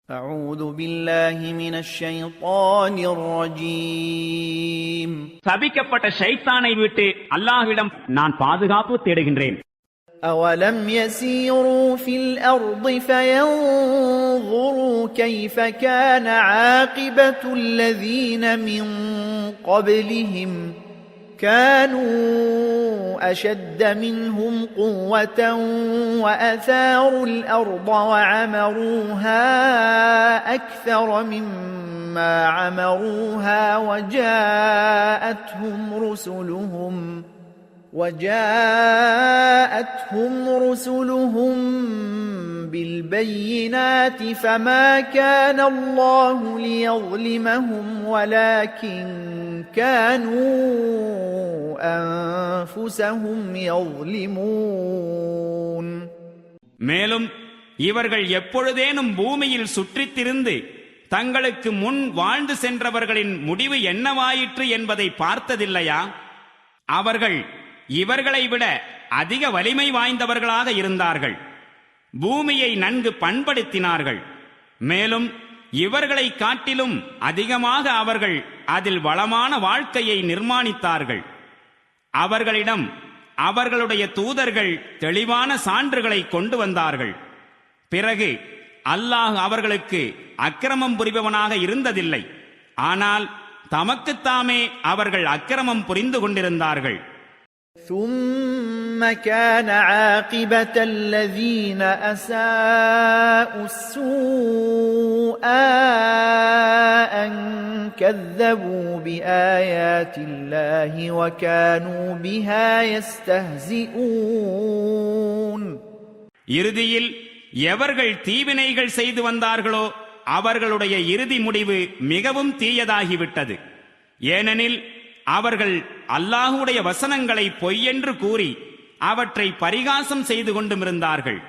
أعوذ بالله من الشيطان الرجيم சபிக்கப்பட்ட ஷைத்தானை விட்டு அல்லாஹ்விடம் நான் பாதுகாப்பு தேடுகின்றேன். أولم يسيروا في الأرض فينظروا كيف كان عاقبة الذين من قبلهم كانوا أشد منهم قوة وأثاروا الأرض وعمروها أكثر مما عمروها وجاءتهم رسلهم بالبينات فما كان الله ليظلمهم ولكن كانوا أنفسهم يظلمون. மேலும் இவர்கள் எப்பொழுதேனும் பூமியில் சுற்றித் திரிந்து தங்களுக்கு முன் வாழ்ந்து சென்றவர்களின் முடிவு என்னவாயிற்று என்பதை பார்த்ததில்லையா? அவர்கள் இவர்களை விட அதிக வலிமை வாய்ந்தவர்களாக இருந்தார்கள். பூமியை நன்கு பண்படுத்தினார்கள். மேலும் இவர்களை காட்டிலும் அதிகமாக அவர்கள் அதில் வளமான வாழ்க்கையை நிர்மாணித்தார்கள். அவர்களிடம் அவர்களுடைய தூதர்கள் தெளிவான சான்றுகளை கொண்டு வந்தார்கள். பிறகு அல்லாஹ் அவர்களுக்கு அக்கிரமம் புரிபவனாக இருந்ததில்லை. ஆனால் தமக்குத்தாமே அவர்கள் அக்கிரமம் புரிந்து கொண்டிருந்தார்கள். ثم كان عاقبة الذين أساءوا السوء أن كذبوا بآيات الله وكانوا بها يستهزئون. இறுதியில் எவர்கள் தீவினைகள் செய்து வந்தார்களோ அவர்களுடைய இறுதி முடிவு மிகவும் தீயதாகிவிட்டது. ஏனெனில் அவர்கள் அல்லாஹ்வுடைய வசனங்களை பொய்யென்று கூறி அவற்றை பரிகாசம் செய்து கொண்டும் இருந்தார்கள்.